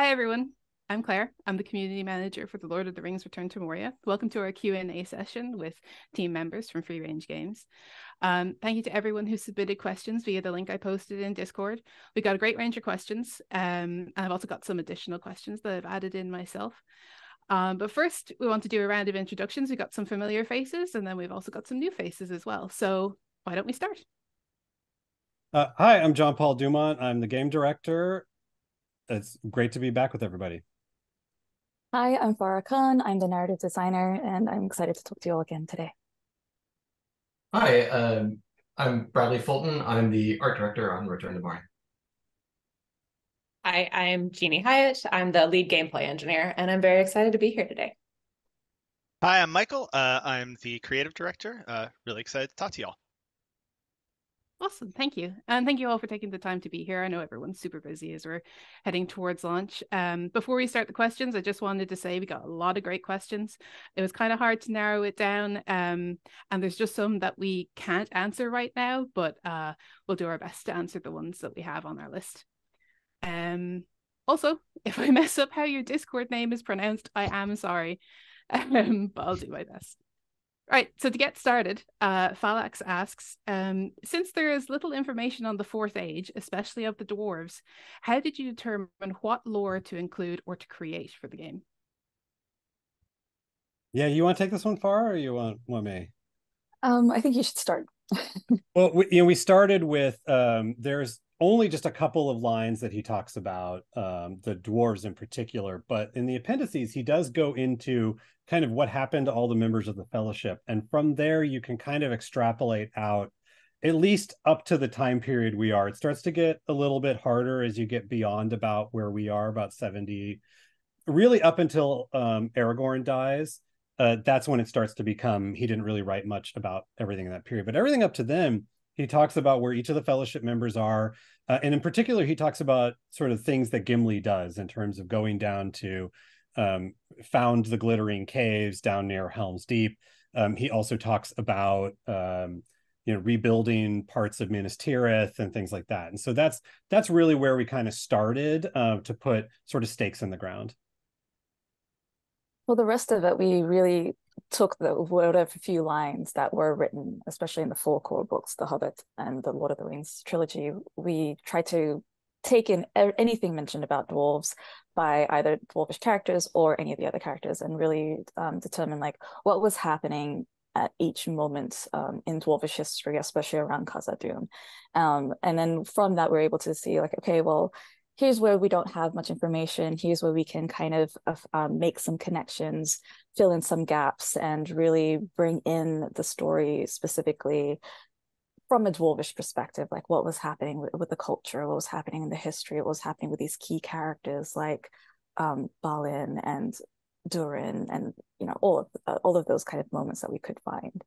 Hi, everyone. I'm Claire. I'm the community manager for the Lord of the Rings Return to Moria. Welcome to our Q&A session with team members from Free Range Games. Thank you to everyone who submitted questions via the link I posted in Discord. We got a great range of questions, and I've also got some additional questions that I've added in myself. But first, we want to do a round of introductions. We've got some familiar faces, and then we've also got some new faces as well. So why don't we start? Hi, I'm Jon-Paul Dumont. I'm the game director. It's great to be back with everybody. Hi, I'm Farrha Khan. I'm the narrative designer, and I'm excited to talk to you all again today. Hi, I'm Bradley Fulton. I'm the art director on Return to Moria. Hi, I'm Genie Hyatt. I'm the lead gameplay engineer, and I'm very excited to be here today. Hi, I'm Michael. I'm the creative director. Really excited to talk to y'all. Awesome. Thank you. And thank you all for taking the time to be here. I know everyone's super busy as we're heading towards launch. Before we start the questions, I just wanted to say we got a lot of great questions. It was kind of hard to narrow it down. And there's just some that we can't answer right now, but we'll do our best to answer the ones that we have on our list. Also, if I mess up how your Discord name is pronounced, I am sorry, but I'll do my best. Right, so to get started, Phalax asks, since there is little information on the Fourth Age, especially of the dwarves, how did you determine what lore to include or to create for the game? Yeah, you want to take this one, Farrha, or you want me? I think you should start. Well, we started with there's only just a couple of lines that he talks about the dwarves in particular, but in the appendices he does go into kind of what happened to all the members of the Fellowship, and from there you can kind of extrapolate out at least up to the time period we are. It starts to get a little bit harder as you get beyond about where we are, about 70, really up until Aragorn dies. That's when it starts to become, he didn't really write much about everything in that period, but everything up to then, he talks about where each of the Fellowship members are. And in particular, he talks about sort of things that Gimli does in terms of going down to found the glittering caves down near Helm's Deep. He also talks about rebuilding parts of Minas Tirith and things like that. And so that's really where we kind of started to put sort of stakes in the ground. Well, the rest of it, we really took the whatever few lines that were written, especially in the four core books, The Hobbit and the Lord of the Rings trilogy. We tried to take in anything mentioned about dwarves by either dwarvish characters or any of the other characters, and really determine like what was happening at each moment in dwarvish history, especially around Khazad-dûm. And then from that, we're able to see like, okay, well, here's where we don't have much information. Here's where we can kind of make some connections, fill in some gaps, and really bring in the story specifically from a dwarvish perspective, like what was happening with the culture, what was happening in the history, what was happening with these key characters like Balin and Durin, and all of those kind of moments that we could find.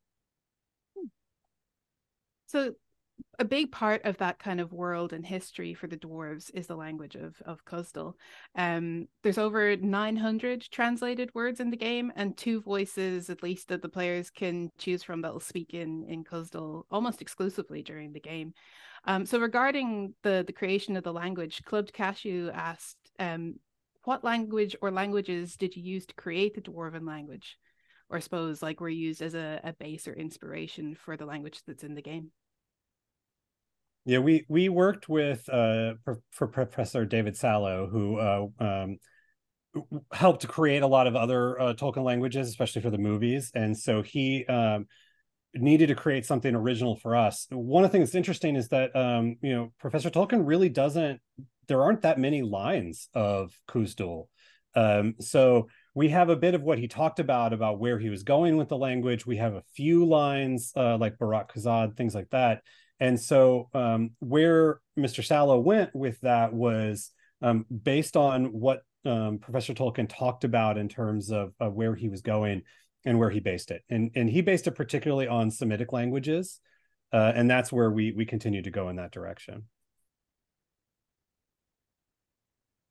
So a big part of that kind of world and history for the dwarves is the language of Khuzdul. There's over 900 translated words in the game, and 2 voices at least that the players can choose from that will speak in Khuzdul almost exclusively during the game. So regarding the creation of the language, Clubbed Cashew asked, what language or languages did you use to create the dwarven language? Or I suppose like were used as a base or inspiration for the language that's in the game? Yeah, we worked with for Professor David Sallow, who helped create a lot of other Tolkien languages, especially for the movies. And so he needed to create something original for us. One of the things that's interesting is that Professor Tolkien really there aren't that many lines of Khuzdul. So we have a bit of what he talked about where he was going with the language. We have a few lines like Barak Khazad, things like that. And so where Mr. Sallow went with that was based on what Professor Tolkien talked about in terms of where he was going and where he based it. And he based it particularly on Semitic languages. And that's where we continue to go in that direction.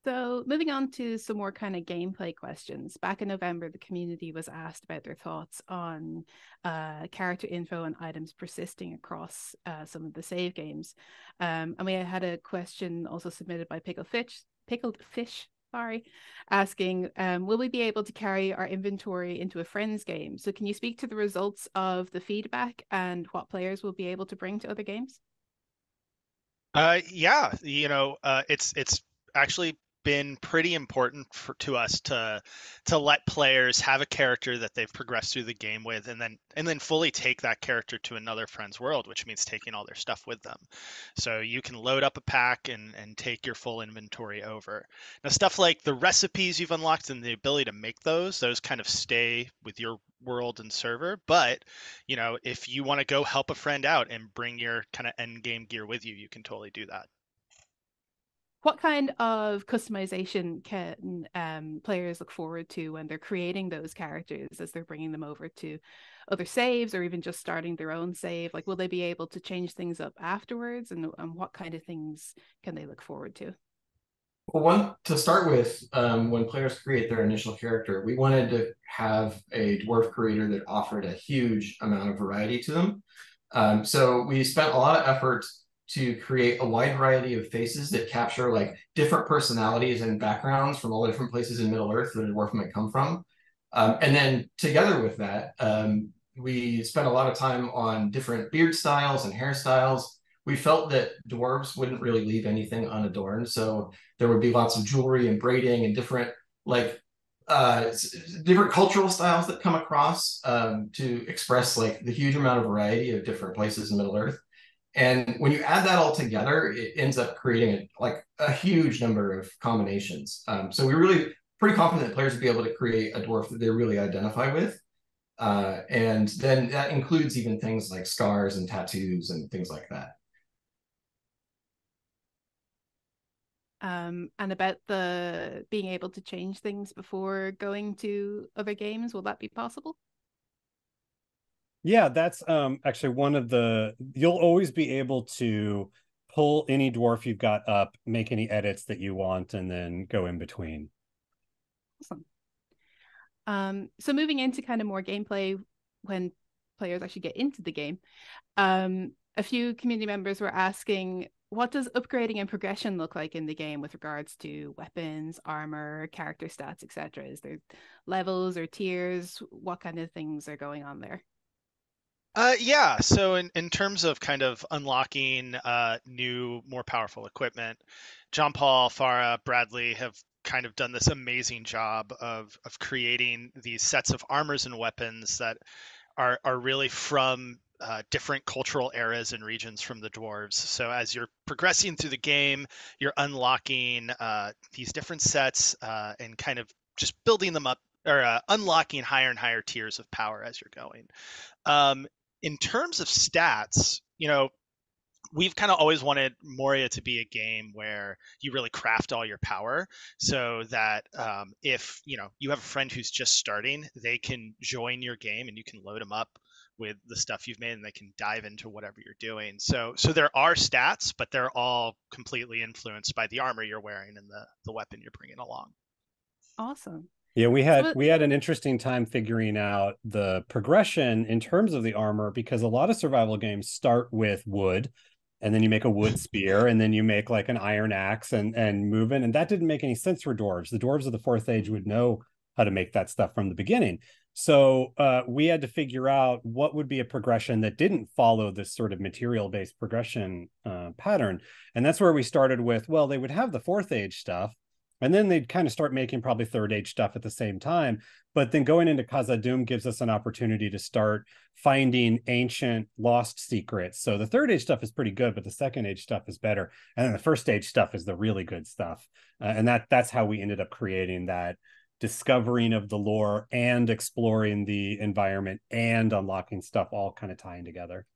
So moving on to some more kind of gameplay questions. Back in November, the community was asked about their thoughts on character info and items persisting across some of the save games. And we had a question also submitted by Pickled Fish Safari, asking, will we be able to carry our inventory into a friend's game? So can you speak to the results of the feedback and what players will be able to bring to other games? Yeah, it's actually been pretty important to us to let players have a character that they've progressed through the game with, and then fully take that character to another friend's world, which means taking all their stuff with them. So you can load up a pack and take your full inventory over. Now, stuff like the recipes you've unlocked and the ability to make those kind of stay with your world and server. But if you want to go help a friend out and bring your kind of end game gear with you, you can totally do that. What kind of customization can players look forward to when they're creating those characters as they're bringing them over to other saves, or even just starting their own save? Like, will they be able to change things up afterwards, and what kind of things can they look forward to? Well, to start with, when players create their initial character, we wanted to have a dwarf creator that offered a huge amount of variety to them. So we spent a lot of effort to create a wide variety of faces that capture like different personalities and backgrounds from all the different places in Middle Earth that a dwarf might come from. And then together with that, we spent a lot of time on different beard styles and hairstyles. We felt that dwarves wouldn't really leave anything unadorned, so there would be lots of jewelry and braiding and different different cultural styles that come across to express like the huge amount of variety of different places in Middle Earth. And when you add that all together, it ends up creating a huge number of combinations. So we're really pretty confident that players will be able to create a dwarf that they really identify with. And then that includes even things like scars and tattoos and things like that. And about the being able to change things before going to other games, will that be possible? Yeah, that's actually one of you'll always be able to pull any dwarf you've got up, make any edits that you want, and then go in between. Awesome. So moving into kind of more gameplay when players actually get into the game, a few community members were asking, what does upgrading and progression look like in the game with regards to weapons, armor, character stats, etc.? Is there levels or tiers? What kind of things are going on there? Yeah, so in terms of kind of unlocking new, more powerful equipment, Jon-Paul, Farrha, Bradley have kind of done this amazing job of creating these sets of armors and weapons that are really from different cultural eras and regions from the dwarves. So as you're progressing through the game, you're unlocking these different sets and kind of just building them up, or unlocking higher and higher tiers of power as you're going. In terms of stats, we've kind of always wanted Moria to be a game where you really craft all your power, so that if you have a friend who's just starting, they can join your game and you can load them up with the stuff you've made and they can dive into whatever you're doing. So there are stats, but they're all completely influenced by the armor you're wearing and the weapon you're bringing along. Awesome. Yeah, we had an interesting time figuring out the progression in terms of the armor, because a lot of survival games start with wood, and then you make a wood spear, and then you make like an iron axe and move in. And that didn't make any sense for dwarves. The dwarves of the Fourth Age would know how to make that stuff from the beginning. So we had to figure out what would be a progression that didn't follow this sort of material-based progression pattern. And that's where we started with, well, they would have the Fourth Age stuff, and then they'd kind of start making probably Third Age stuff at the same time. But then going into Khazad-dûm gives us an opportunity to start finding ancient lost secrets. So the Third Age stuff is pretty good, but the Second Age stuff is better. And then the First Age stuff is the really good stuff. And that's how we ended up creating that discovering of the lore and exploring the environment and unlocking stuff, all kind of tying together.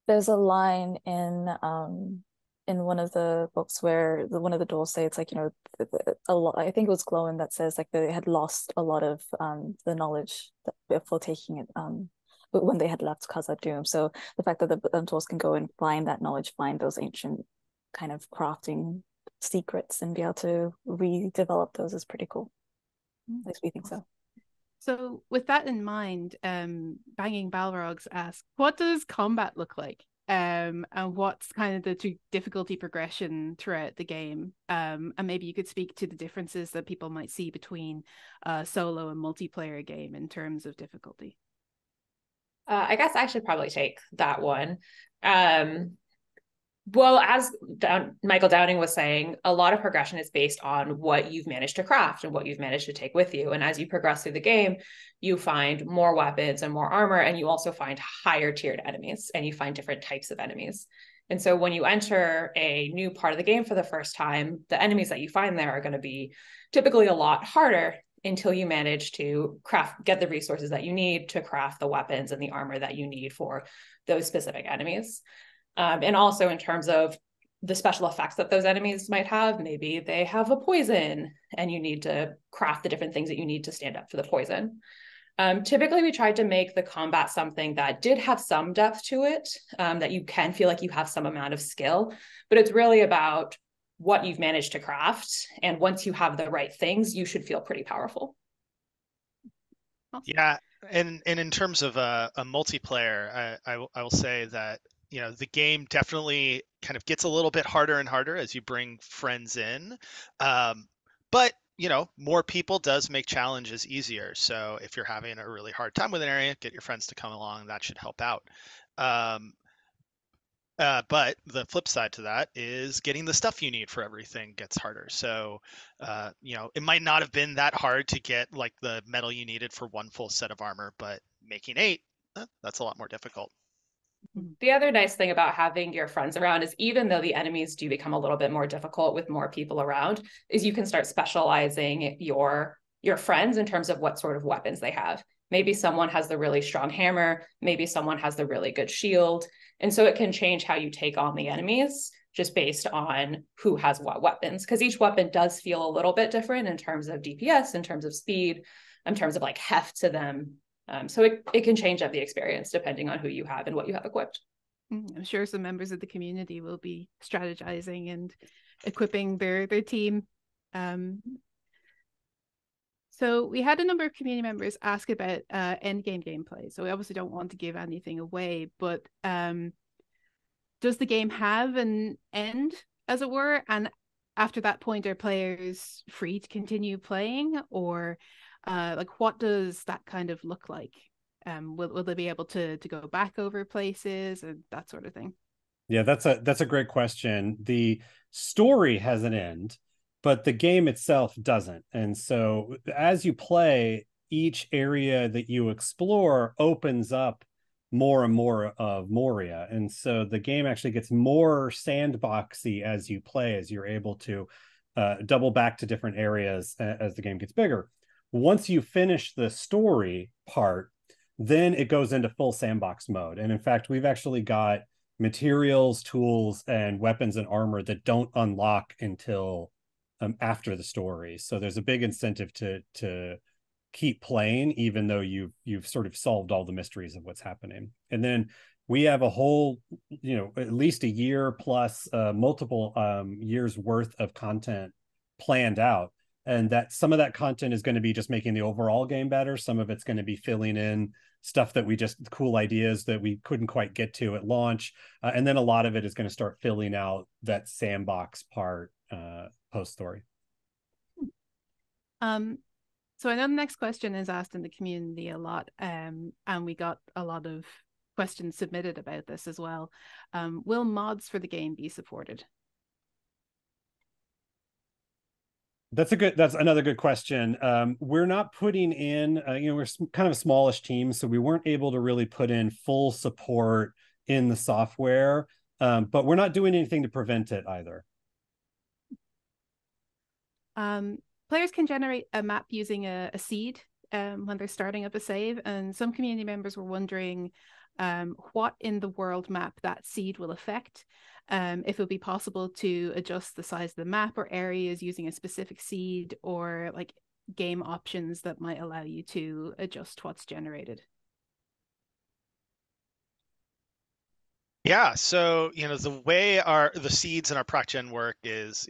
There's a line in one of the books where one of the dwarves say, it's like, a lot, I think it was Glowin that says like they had lost a lot of the knowledge before taking it when they had left Khazad-dûm. So the fact that the dwarves can go and find that knowledge, find those ancient kind of crafting secrets and be able to redevelop those is pretty cool. At least we think so. So with that in mind, Banging Balrogs asked, what does combat look like? and what's kind of the difficulty progression throughout the game. And maybe you could speak to the differences that people might see between a solo and multiplayer game in terms of difficulty. I guess I should probably take that one. Well, as Michael Downing was saying, a lot of progression is based on what you've managed to craft and what you've managed to take with you. And as you progress through the game, you find more weapons and more armor, and you also find higher tiered enemies, and you find different types of enemies. And so when you enter a new part of the game for the first time, the enemies that you find there are going to be typically a lot harder until you manage to get the resources that you need to craft the weapons and the armor that you need for those specific enemies. And also in terms of the special effects that those enemies might have, maybe they have a poison and you need to craft the different things that you need to stand up to the poison. Typically, we tried to make the combat something that did have some depth to it, that you can feel like you have some amount of skill, but it's really about what you've managed to craft. And once you have the right things, you should feel pretty powerful. Yeah, and in terms of a multiplayer, I will say that the game definitely kind of gets a little bit harder and harder as you bring friends in, but more people does make challenges easier. So if you're having a really hard time with an area, get your friends to come along. That should help out. But the flip side to that is getting the stuff you need for everything gets harder. So, it might not have been that hard to get like the metal you needed for one full set of armor, but making 8, that's a lot more difficult. The other nice thing about having your friends around is even though the enemies do become a little bit more difficult with more people around, is you can start specializing your friends in terms of what sort of weapons they have. Maybe someone has the really strong hammer, maybe someone has the really good shield. And so it can change how you take on the enemies just based on who has what weapons, because each weapon does feel a little bit different in terms of DPS, in terms of speed, in terms of like heft to them. So it can change up the experience depending on who you have and what you have equipped. I'm sure some members of the community will be strategizing and equipping their team. So we had a number of community members ask about endgame gameplay. So we obviously don't want to give anything away, but does the game have an end, as it were? And after that point, are players free to continue playing, or what does that kind of look like? Will they be able to go back over places and that sort of thing? Yeah, that's a great question. The story has an end, but the game itself doesn't. And so as you play, each area that you explore opens up more and more of Moria. And so the game actually gets more sandboxy as you play, as you're able to double back to different areas as the game gets bigger. Once you finish the story part, then it goes into full sandbox mode. And in fact, we've actually got materials, tools, and weapons and armor that don't unlock until after the story. So there's a big incentive to keep playing, even though you've sort of solved all the mysteries of what's happening. And then we have a whole, at least a year plus multiple years worth of content planned out. And that some of that content is going to be just making the overall game better. Some of it's going to be filling in stuff that cool ideas that we couldn't quite get to at launch. And then a lot of it is going to start filling out that sandbox part post-story. So I know the next question is asked in the community a lot, and we got a lot of questions submitted about this as well. Will mods for the game be supported? That's another good question. We're not putting in, we're kind of a smallish team, so we weren't able to really put in full support in the software, but we're not doing anything to prevent it either. Players can generate a map using a seed when they're starting up a save, and some community members were wondering what in the world map that seed will affect. If it would be possible to adjust the size of the map or areas using a specific seed, or like game options that might allow you to adjust what's generated. Yeah, so the way the seeds in our proc gen work is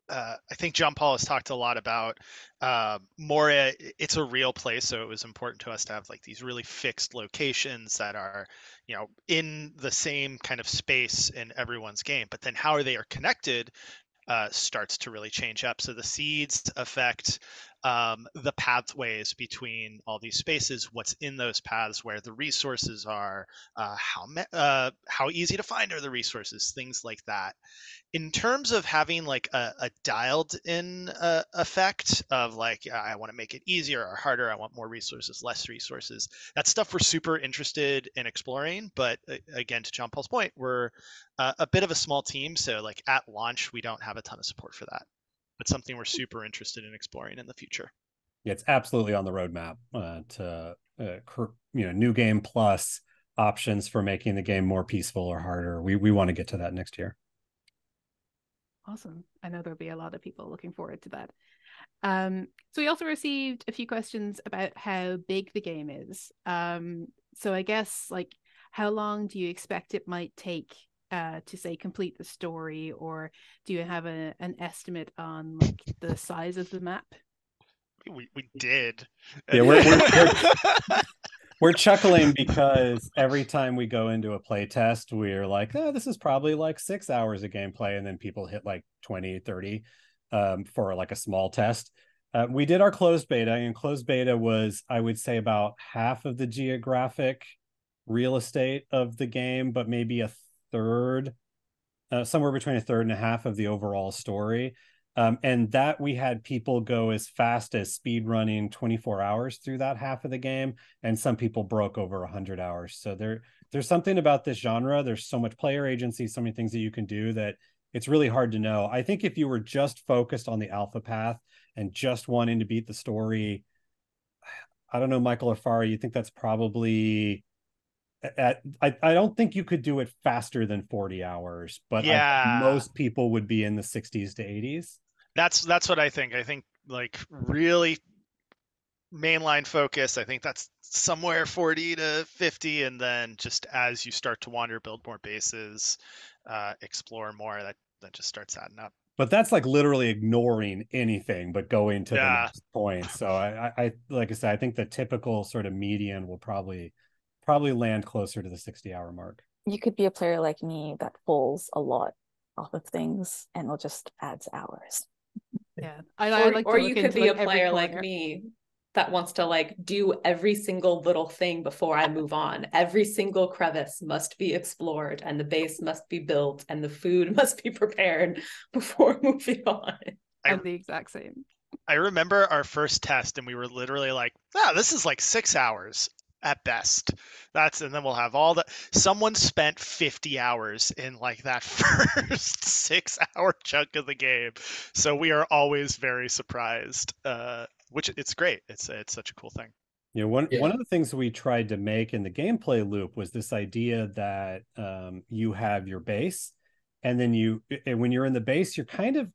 I think Jon-Paul has talked a lot about Moria. It's a real place, so it was important to us to have like these really fixed locations that are, in the same kind of space in everyone's game. But then how they are connected starts to really change up. So the seeds affect the pathways between all these spaces, what's in those paths, where the resources are, how easy to find are the resources, things like that. In terms of having like a dialed in effect of like, I want to make it easier or harder, I want more resources, less resources, that's stuff we're super interested in exploring. But again, to Jon-Paul's point, we're a bit of a small team, so like at launch we don't have a ton of support for that, but something we're super interested in exploring in the future. Yeah, it's absolutely on the roadmap to new game plus options for making the game more peaceful or harder. We want to get to that next year. Awesome. I know there'll be a lot of people looking forward to that. So we also received a few questions about how big the game is. So I guess, like, how long do you expect it might take to say complete the story, or do you have an estimate on like the size of the map? We did. Yeah, we're chuckling because every time we go into a play test, we're like, oh, this is probably like 6 hours of gameplay. And then people hit like 20, 30 for like a small test. We did our closed beta, and closed beta was, I would say, about half of the geographic real estate of the game, but maybe a third, somewhere between a third and a half of the overall story. And that we had people go as fast as speed running 24 hours through that half of the game, and some people broke over 100 hours. So there's something about this genre. There's so much player agency, so many things that you can do, that it's really hard to know. I think if you were just focused on the alpha path and just wanting to beat the story, I don't know, Michael or Farrha, you think that's probably I don't think you could do it faster than 40 hours, but yeah, most people would be in the 60s to 80s. That's what I think. I think like really mainline focus, I think that's somewhere 40 to 50, and then just as you start to wander, build more bases, explore more, that just starts adding up. But that's like literally ignoring anything but going to the next point. So I like I said, I think the typical sort of median will probably land closer to the 60-hour mark. You could be a player like me that pulls a lot off of things and it just adds hours. Yeah, I like. Or you could be like a player like me that wants to like do every single little thing before I move on. Every single crevice must be explored, and the base must be built, and the food must be prepared before moving on. I'm the exact same. I remember our first test, and we were literally like, this is like 6 hours at best. And then we'll have someone spent 50 hours in like that first 6 hour chunk of the game. So we are always very surprised, which it's great. It's such a cool thing. One of the things we tried to make in the gameplay loop was this idea that you have your base, and then when you're in the base, you're kind of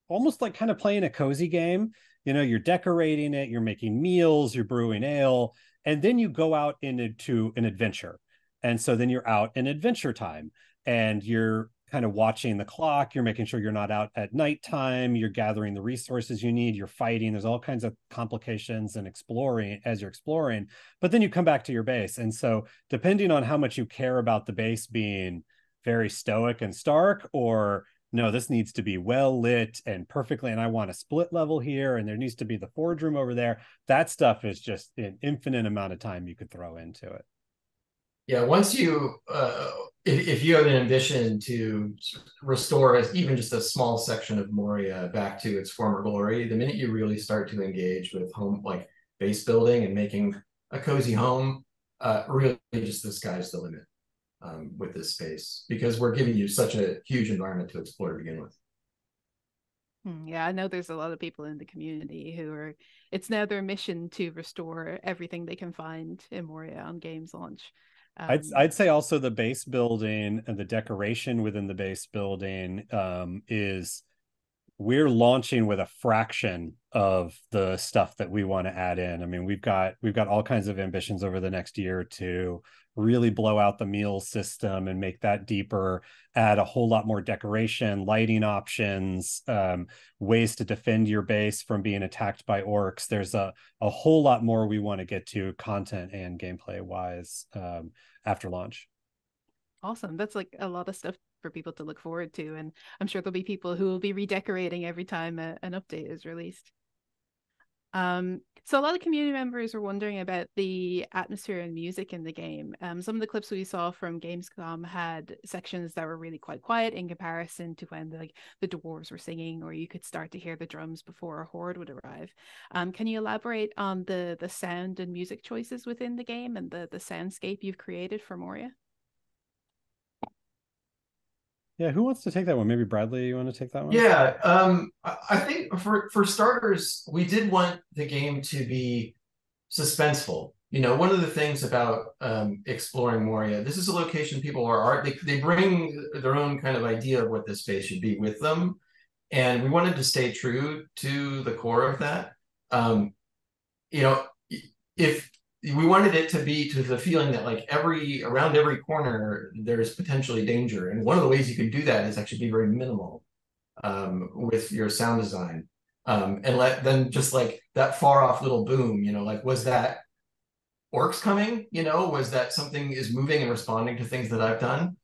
almost like kind of playing a cozy game. You're decorating it, you're making meals, you're brewing ale, and then you go out into an adventure. And so then you're out in adventure time, and you're kind of watching the clock, you're making sure you're not out at nighttime, you're gathering the resources you need, you're fighting, there's all kinds of complications and exploring as you're exploring, but then you come back to your base. And so depending on how much you care about the base being very stoic and stark, or no, this needs to be well lit and perfectly, and I want a split level here, and there needs to be the forge room over there, that stuff is just an infinite amount of time you could throw into it. Yeah, once you, if you have an ambition to restore even just a small section of Moria back to its former glory, the minute you really start to engage with home, like base building and making a cozy home, really just the sky's the limit with this space, because we're giving you such a huge environment to explore to begin with. Yeah, I know there's a lot of people in the community who it's now their mission to restore everything they can find in Moria on games launch. I'd say also the base building and the decoration within the base building is, we're launching with a fraction of the stuff that we want to add in. I mean, we've got all kinds of ambitions over the next year to really blow out the meal system and make that deeper, add a whole lot more decoration, lighting options, ways to defend your base from being attacked by orcs. There's a whole lot more we want to get to content and gameplay wise after launch. Awesome. That's like a lot of stuff for people to look forward to. And I'm sure there'll be people who will be redecorating every time an update is released. So a lot of community members were wondering about the atmosphere and music in the game. Some of the clips we saw from Gamescom had sections that were really quite quiet in comparison to when the dwarves were singing, or you could start to hear the drums before a horde would arrive. Can you elaborate on the sound and music choices within the game and the soundscape you've created for Moria? Yeah, who wants to take that one? Maybe Bradley, you want to take that one? Yeah, I think for starters, we did want the game to be suspenseful. You know, one of the things about exploring Moria, this is a location people they bring their own kind of idea of what this space should be with them, and we wanted to stay true to the core of that. You know, if we wanted it to be to the feeling that like around every corner there's potentially danger, and one of the ways you can do that is actually be very minimal with your sound design, and then just like that far off little boom, you know, like was that orcs coming, you know, was that something is moving and responding to things that I've done.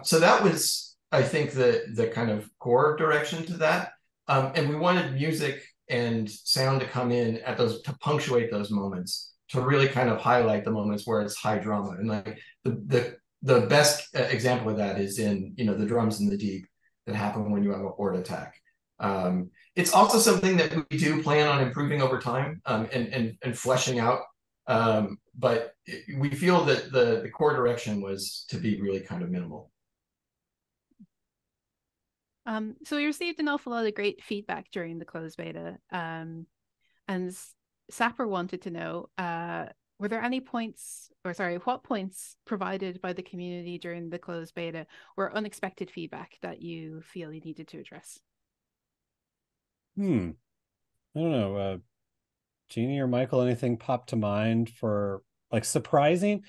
So that was, I think, the kind of core direction to that, and we wanted music and sound to come in at those to punctuate those moments, to really kind of highlight the moments where it's high drama. And like the best example of that is in, you know, the drums in the deep that happen when you have a horde attack. It's also something that we do plan on improving over time, and fleshing out. But we feel that the core direction was to be really kind of minimal. So we received an awful lot of great feedback during the closed beta, and Sapper wanted to know, were there any what points provided by the community during the closed beta were unexpected feedback that you feel you needed to address? I don't know, Genie or Michael, anything pop to mind for like surprising?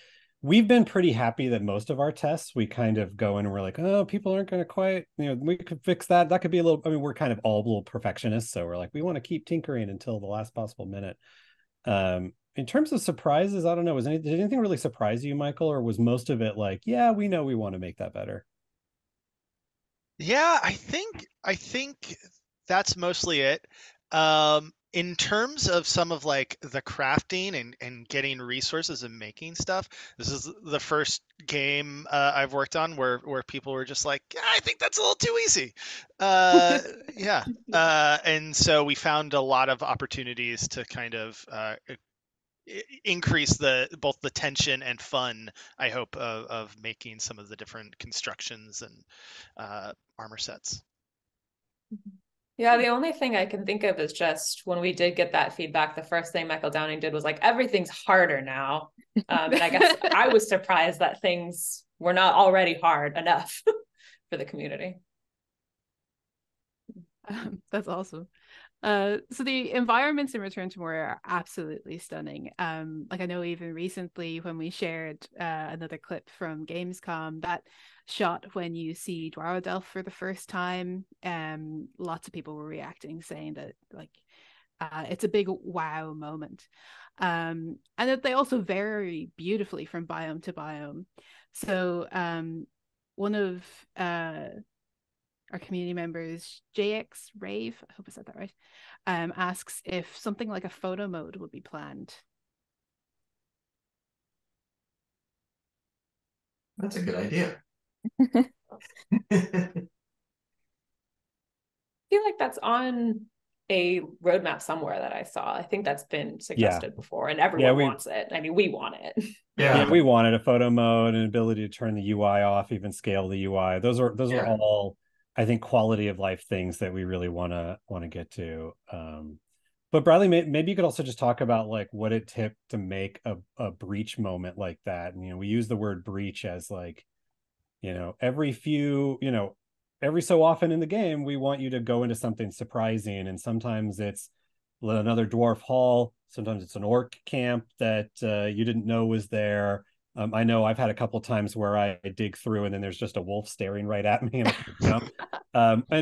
We've been pretty happy that most of our tests, we kind of go in and we're like, oh, people aren't going to quite, you know, we could fix that. That could be a little, I mean, we're kind of all little perfectionists. So we're like, we want to keep tinkering until the last possible minute. In terms of surprises, I don't know, did anything really surprise you, Michael? Or was most of it like, yeah, we know we want to make that better? Yeah, I think that's mostly it. In terms of some of like the crafting and getting resources and making stuff, this is the first game I've worked on where people were just like, yeah, I think that's a little too easy. Yeah. And so we found a lot of opportunities to kind of increase both the tension and fun, I hope, of making some of the different constructions and armor sets. Yeah, the only thing I can think of is just when we did get that feedback, the first thing Michael Downing did was like, everything's harder now. And I guess I was surprised that things were not already hard enough for the community. That's awesome. So the environments in Return to Moria are absolutely stunning. Like I know even recently when we shared another clip from Gamescom, that shot when you see Dwarrowdelf for the first time, lots of people were reacting, saying that like it's a big wow moment. And that they also vary beautifully from biome to biome. So one of our community members, JX Rave, I hope I said that right, asks if something like a photo mode would be planned. That's a good idea. I feel like that's on a roadmap somewhere that I saw. I think that's been suggested before, and everyone wants it. I mean, we want it. Yeah, we wanted a photo mode and ability to turn the UI off, even scale the UI. Those are all, I think, quality of life things that we really want to get to. But Bradley, maybe you could also just talk about like what it took to make a breach moment like that. And, you know, we use the word breach as like, you know, every so often in the game, we want you to go into something surprising. And sometimes it's another dwarf hall. Sometimes it's an orc camp that you didn't know was there. I know I've had a couple times where I dig through and then there's just a wolf staring right at me and I can't jump.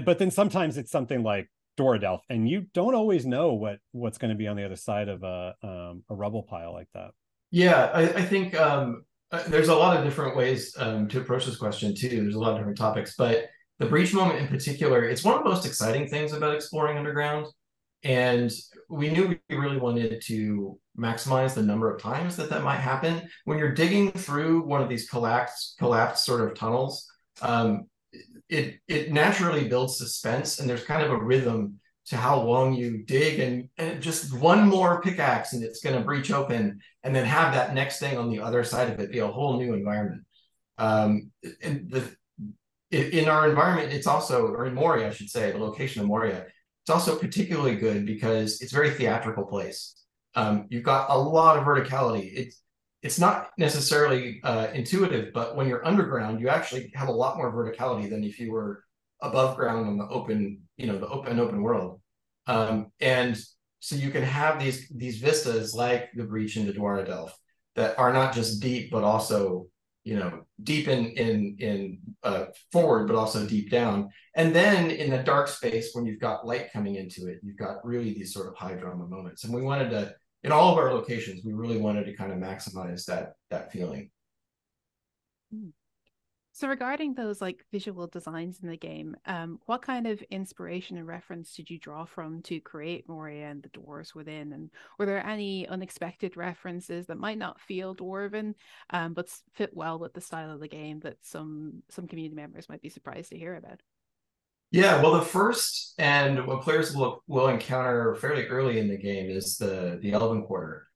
But then sometimes it's something like Dorodelf, and you don't always know what's going to be on the other side of a rubble pile like that. Yeah, I think there's a lot of different ways to approach this question too. There's a lot of different topics, but the breach moment in particular, it's one of the most exciting things about exploring underground. And we knew we really wanted to maximize the number of times that might happen. When you're digging through one of these collapsed sort of tunnels, it naturally builds suspense, and there's kind of a rhythm to how long you dig, and just one more pickaxe and it's going to breach open, and then have that next thing on the other side of it be a whole new environment. In our environment, it's also, or in Moria, I should say, the location of Moria, it's also particularly good because it's a very theatrical place. You've got a lot of verticality. It's not necessarily intuitive, but when you're underground, you actually have a lot more verticality than if you were above ground on the open, the open world. And so you can have these vistas like the breach into Dorodelf that are not just deep, but also, deep in forward, but also deep down. And then in the dark space, when you've got light coming into it, you've got really these sort of high drama moments. And we wanted to, in all of our locations, we really wanted to kind of maximize that feeling. So regarding those like visual designs in the game, what kind of inspiration and reference did you draw from to create Moria and the dwarves within? And were there any unexpected references that might not feel dwarven, but fit well with the style of the game that some community members might be surprised to hear about? Yeah, well, the first and what players will encounter fairly early in the game is the Elven Quarter.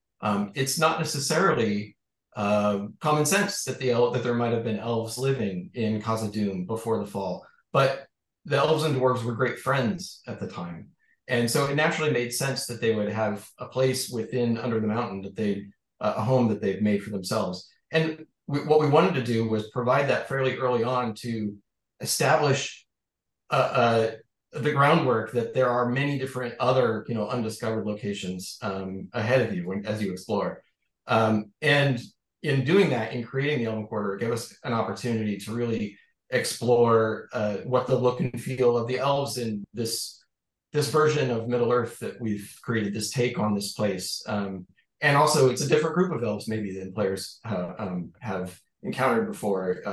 It's not necessarily common sense that there might have been elves living in Khazad-dûm before the fall, but the elves and dwarves were great friends at the time, and so it naturally made sense that they would have a place within under the mountain a home that they've made for themselves. And what we wanted to do was provide that fairly early on to establish the groundwork that there are many different other undiscovered locations ahead of you as you explore. And in doing that, in creating the Elven Quarter, it gave us an opportunity to really explore what the look and feel of the elves in this version of Middle Earth that we've created, this take on this place. And also, it's a different group of elves maybe than players have encountered before.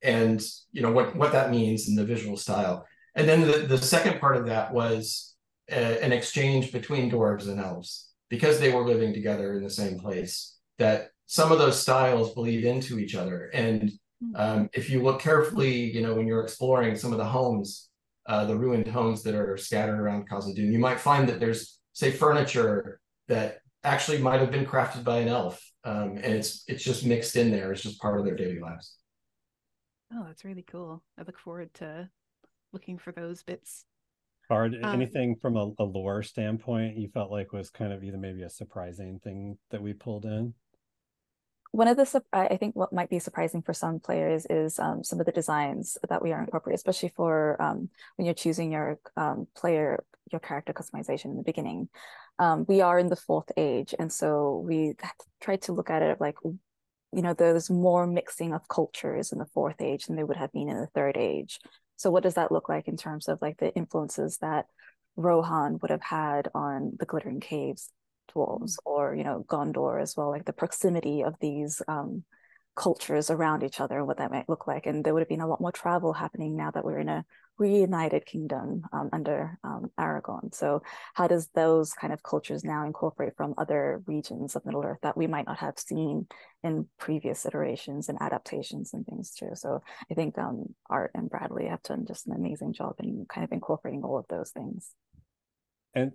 And what that means in the visual style. And then the second part of that was an exchange between dwarves and elves, because they were living together in the same place, that some of those styles bleed into each other. And if you look carefully, when you're exploring some of the homes, the ruined homes that are scattered around Khazad-dûm, you might find that there's, say, furniture that actually might have been crafted by an elf. And it's just mixed in there. It's just part of their daily lives. Oh, that's really cool. I look forward to looking for those bits. Anything from a lore standpoint you felt like was kind of either maybe a surprising thing that we pulled in? One of the, I think what might be surprising for some players is some of the designs that we are incorporating, especially for when you're choosing your character customization in the beginning. We are in the 4th age, and so we tried to look at it like, there's more mixing of cultures in the 4th age than there would have been in the 3rd age. So what does that look like in terms of like the influences that Rohan would have had on the Glittering Caves dwarves, or Gondor as well, like the proximity of these cultures around each other and what that might look like. And there would have been a lot more travel happening now that we're in a reunited kingdom under Aragorn. So how does those kind of cultures now incorporate from other regions of Middle Earth that we might not have seen in previous iterations and adaptations and things too? So I think Art and Bradley have done just an amazing job in kind of incorporating all of those things. And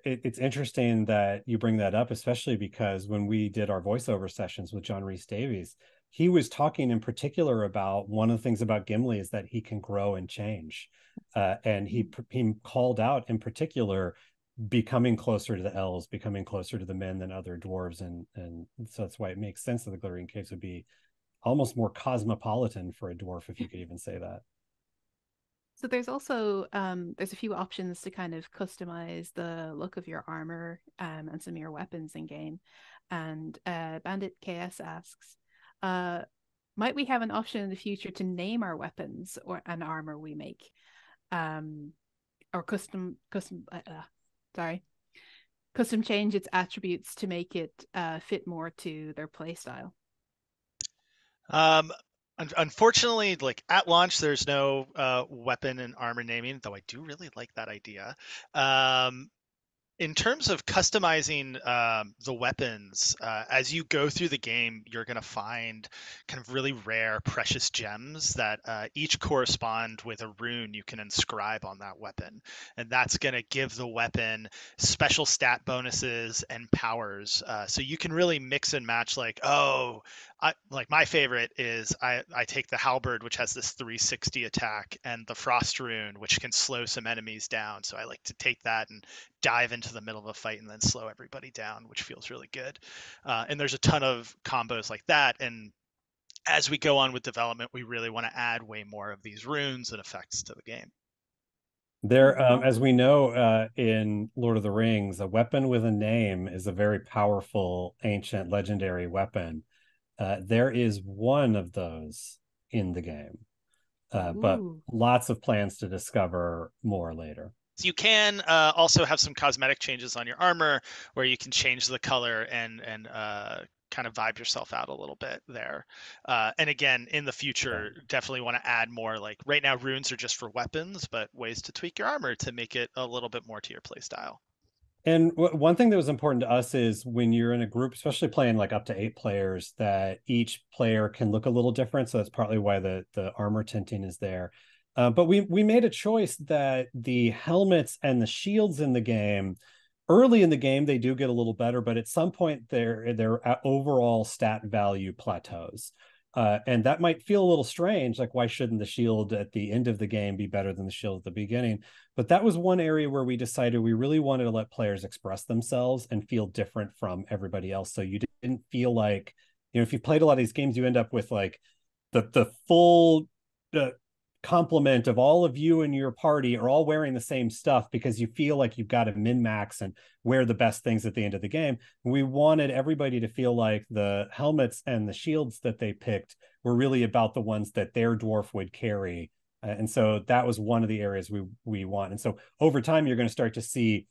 it's interesting that you bring that up, especially because when we did our voiceover sessions with John Rhys Davies, he was talking in particular about one of the things about Gimli is that he can grow and change. And he called out in particular becoming closer to the elves, becoming closer to the men than other dwarves. And so that's why it makes sense that the Glittering Caves would be almost more cosmopolitan for a dwarf, if you could even say that. So there's also there's a few options to kind of customize the look of your armor and some of your weapons in game. And Bandit KS asks, might we have an option in the future to name our weapons or an armor we make, or custom change its attributes to make it fit more to their playstyle? Unfortunately, like at launch, there's no weapon and armor naming, though I do really like that idea. In terms of customizing the weapons, as you go through the game, you're going to find kind of really rare, precious gems that each correspond with a rune you can inscribe on that weapon. And that's going to give the weapon special stat bonuses and powers. So you can really mix and match, like, like my favorite is I take the halberd, which has this 360 attack, and the frost rune, which can slow some enemies down. So I like to take that and dive into the middle of a fight and then slow everybody down, which feels really good. And there's a ton of combos like that. And as we go on with development, we really want to add way more of these runes and effects to the game. There, as we know, in Lord of the Rings, a weapon with a name is a very powerful, ancient, legendary weapon. There is one of those in the game, but lots of plans to discover more later. So you can also have some cosmetic changes on your armor, where you can change the color and kind of vibe yourself out a little bit there. And again, in the future, definitely want to add more. Like right now, runes are just for weapons, but ways to tweak your armor to make it a little bit more to your playstyle. And one thing that was important to us is when you're in a group, especially playing like up to 8 players, that each player can look a little different. So that's partly why the armor tinting is there. But we made a choice that the helmets and the shields in the game, early in the game, they do get a little better, but at some point their overall stat value plateaus. And that might feel a little strange, like why shouldn't the shield at the end of the game be better than the shield at the beginning? But that was one area where we decided we really wanted to let players express themselves and feel different from everybody else. So you didn't feel like, if you played a lot of these games, you end up with like the full complement of all of you and your party are all wearing the same stuff because you feel like you've got to min-max and wear the best things at the end of the game. We wanted everybody to feel like the helmets and the shields that they picked were really about the ones that their dwarf would carry. And so that was one of the areas we want. And so over time, you're going to start to see,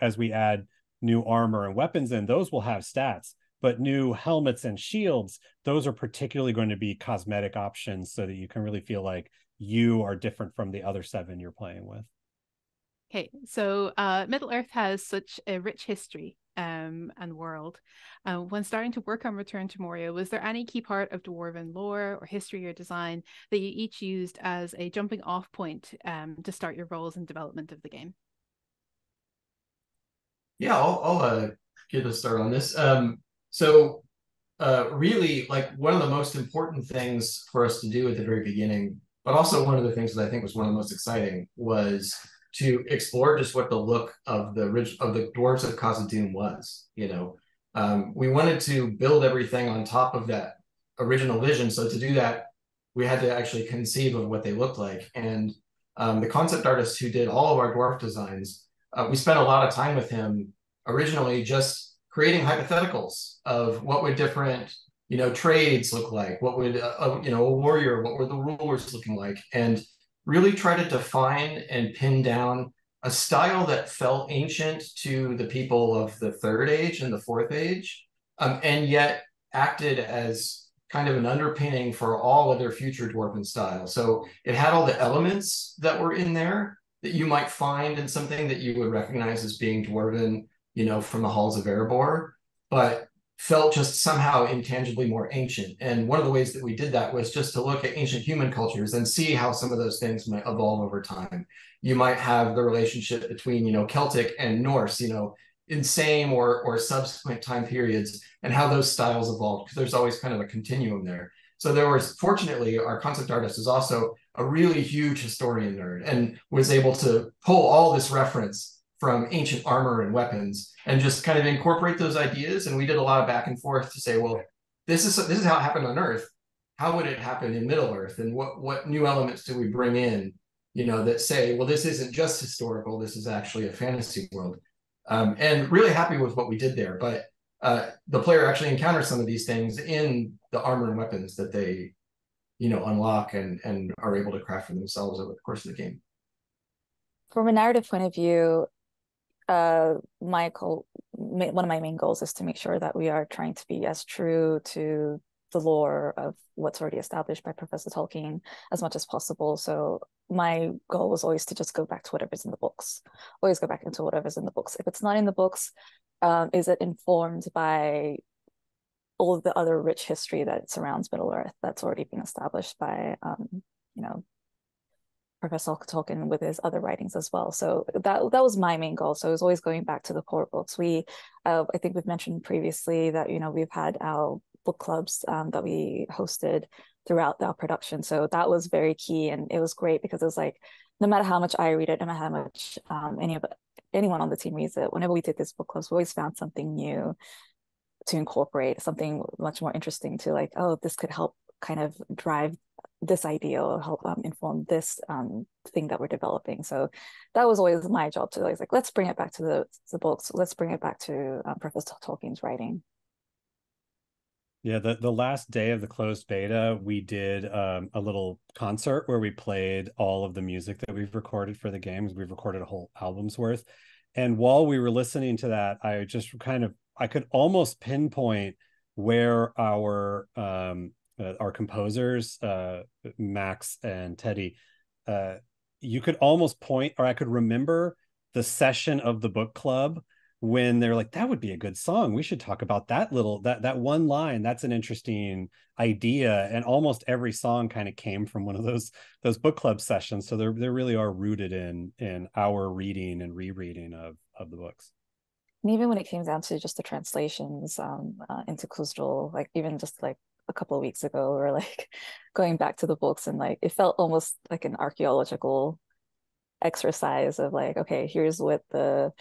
as we add new armor and weapons in, those will have stats. But new helmets and shields, those are particularly going to be cosmetic options so that you can really feel like you are different from the other 7 you're playing with. Okay, so Middle-earth has such a rich history and world. When starting to work on Return to Moria, was there any key part of Dwarven lore or history or design that you each used as a jumping off point to start your roles in development of the game? Yeah, I'll get us started on this. So really, like one of the most important things for us to do at the very beginning, but also one of the things that I think was one of the most exciting, was to explore just what the look of the Dwarves of Khazad-dûm was. We wanted to build everything on top of that original vision. So to do that, we had to actually conceive of what they looked like. And the concept artist who did all of our dwarf designs, we spent a lot of time with him originally just creating hypotheticals of what would different trades look like, what would a warrior, what were the rulers looking like, and really try to define and pin down a style that felt ancient to the people of the Third Age and the Fourth Age, and yet acted as kind of an underpinning for all other future dwarven styles. So it had all the elements that were in there that you might find in something that you would recognize as being dwarven, from the halls of Erebor, but felt just somehow intangibly more ancient. And one of the ways that we did that was just to look at ancient human cultures and see how some of those things might evolve over time. You might have the relationship between, Celtic and Norse, in same or subsequent time periods, and how those styles evolved, because there's always kind of a continuum there. So there was, fortunately, our concept artist is also a really huge historian nerd and was able to pull all this reference from ancient armor and weapons and just kind of incorporate those ideas. And we did a lot of back and forth to say, well, this is how it happened on Earth. How would it happen in Middle-earth? And what new elements do we bring in, that say, well, this isn't just historical, this is actually a fantasy world. And really happy with what we did there. But the player actually encounters some of these things in the armor and weapons that they, unlock and are able to craft for themselves over the course of the game. From a narrative point of view, one of my main goals is to make sure that we are trying to be as true to the lore of what's already established by Professor Tolkien as much as possible. So my goal was always to just go back to whatever's in the books. Always go back into whatever's in the books. If it's not in the books, is it informed by all of the other rich history that surrounds Middle Earth that's already been established by, Professor Tolkien with his other writings as well. So that was my main goal. So I was always going back to the core books. I think we've mentioned previously that, we've had our book clubs that we hosted throughout our production. So that was very key. And it was great because it was like, no matter how much I read it, no matter how much anyone on the team reads it, whenever we did these book clubs, we always found something new to incorporate, something much more interesting to like, oh, this could help kind of drive this idea or help inform this thing that we're developing. So that was always my job to always like, let's bring it back to the books. Let's bring it back to Professor Tolkien's writing. Yeah, the last day of the closed beta, we did a little concert where we played all of the music that we've recorded for the games. We've recorded a whole album's worth. And while we were listening to that, I could almost pinpoint where our composers, Max and Teddy, you could almost point, or I could remember the session of the book club when they're like, that would be a good song. We should talk about that that one line. That's an interesting idea. And almost every song kind of came from one of those book club sessions. So they really are rooted in our reading and rereading of the books. And even when it came down to just the translations into Kuzdal, like even just like a couple of weeks ago, we were like going back to the books and like it felt almost like an archaeological exercise of like, okay, here's what the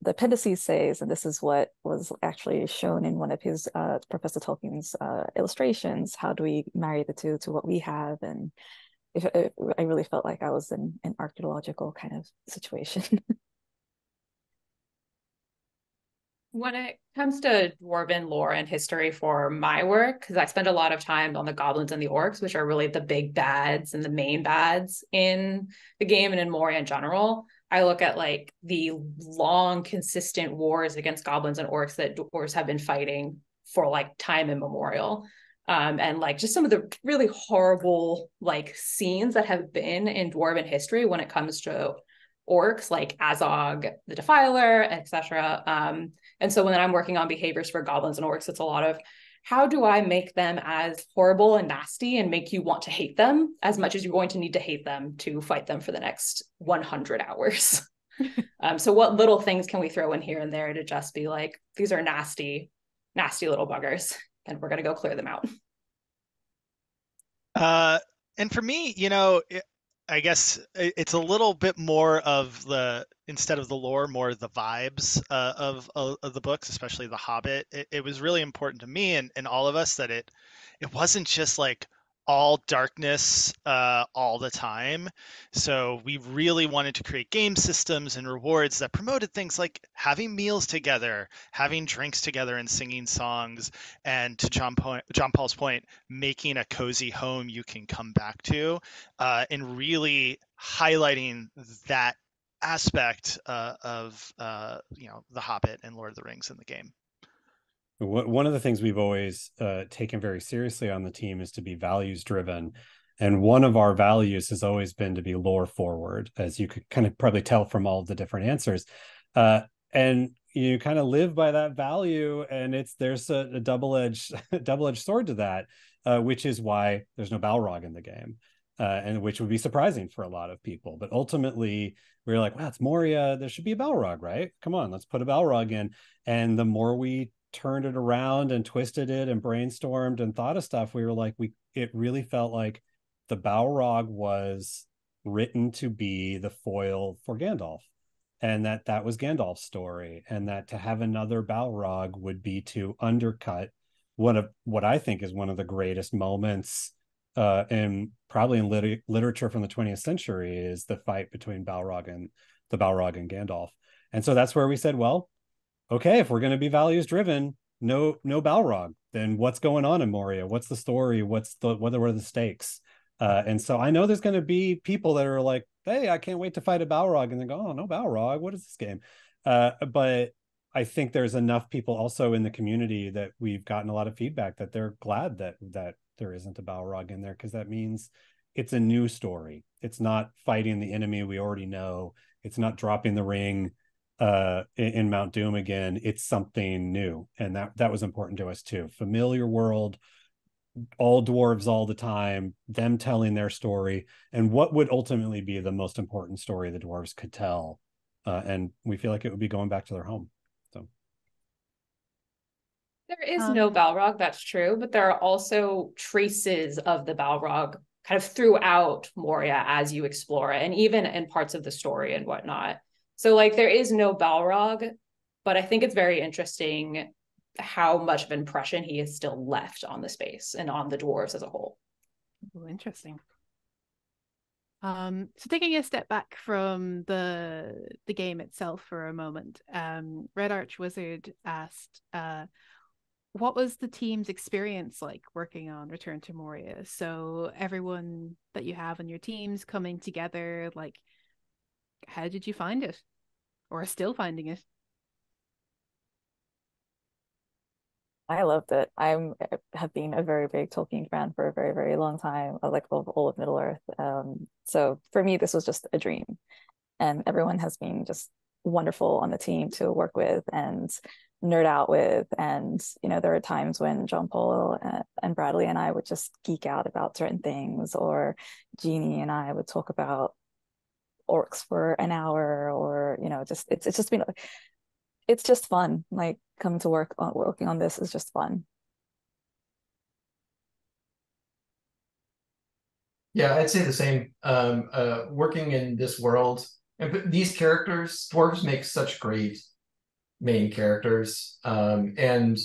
appendices says, and this is what was actually shown in one of his Professor Tolkien's illustrations. How do we marry the two to what we have? And I really felt like I was in an archaeological kind of situation. When it comes to dwarven lore and history for my work, because I spend a lot of time on the goblins and the orcs, which are really the big bads and the main bads in the game and in Moria in general, I look at like the long, consistent wars against goblins and orcs that dwarves have been fighting for like time immemorial. And like just some of the really horrible like scenes that have been in dwarven history when it comes to orcs, like Azog the Defiler, etc. And so when I'm working on behaviors for goblins and orcs, it's a lot of how do I make them as horrible and nasty and make you want to hate them as much as you're going to need to hate them to fight them for the next 100 hours. So what little things can we throw in here and there to just be like, these are nasty, nasty little buggers, and we're going to go clear them out. And for me, I guess it's a little bit more of instead of the lore, more the vibes of the books, especially The Hobbit. It was really important to me and all of us that it wasn't just like all darkness all the time. So we really wanted to create game systems and rewards that promoted things like having meals together, having drinks together and singing songs, and to Jon-Paul's point, making a cozy home you can come back to, and really highlighting that aspect of The Hobbit and Lord of the Rings in the game. One of the things we've always taken very seriously on the team is to be values driven. And one of our values has always been to be lore forward, as you could kind of probably tell from all of the different answers. And you kind of live by that value, and there's a double-edged sword to that, which is why there's no Balrog in the game. And which would be surprising for a lot of people. But ultimately, we were like, wow, it's Moria. There should be a Balrog, right? Come on, let's put a Balrog in. And the more we turned it around and twisted it and brainstormed and thought of stuff, we were like, it really felt like the Balrog was written to be the foil for Gandalf, and that was Gandalf's story, and that to have another Balrog would be to undercut what I think is one of the greatest moments in literature from the 20th century, is the fight between the Balrog and Gandalf. And so that's where we said, well, okay, if we're going to be values driven, no Balrog, then what's going on in Moria? What's the story? What are the stakes? And so I know there's going to be people that are like, hey, I can't wait to fight a Balrog, and they go, oh, no Balrog, what is this game? But I think there's enough people also in the community that we've gotten a lot of feedback that they're glad that there isn't a Balrog in there, because that means it's a new story. It's not fighting the enemy we already know. It's not dropping the ring in Mount Doom again. It's something new, and that was important to us too. Familiar world, all dwarves all the time, them telling their story, and what would ultimately be the most important story the dwarves could tell. And we feel like it would be going back to their home. So there is no Balrog, that's true, but there are also traces of the Balrog kind of throughout Moria as you explore it, and even in parts of the story and whatnot. So like there is no Balrog, but I think it's very interesting how much of an impression he has still left on the space and on the dwarves as a whole. Oh, interesting. So taking a step back from the game itself for a moment, Red Arch Wizard asked, what was the team's experience like working on Return to Moria? So everyone that you have on your teams coming together, like, how did you find it, or still finding it? I loved it. I have been a very big Tolkien fan for a very, very long time. I like all of Middle Earth. So for me, this was just a dream. And everyone has been just wonderful on the team to work with and nerd out with. And, you know, there are times when Jon-Paul and Bradley and I would just geek out about certain things, or Genie and I would talk about orcs for an hour, or, you know, just it's just been, it's just fun. Like coming to working on this is just fun. Yeah, I'd say the same. Working in this world, and these characters, dwarves make such great main characters, and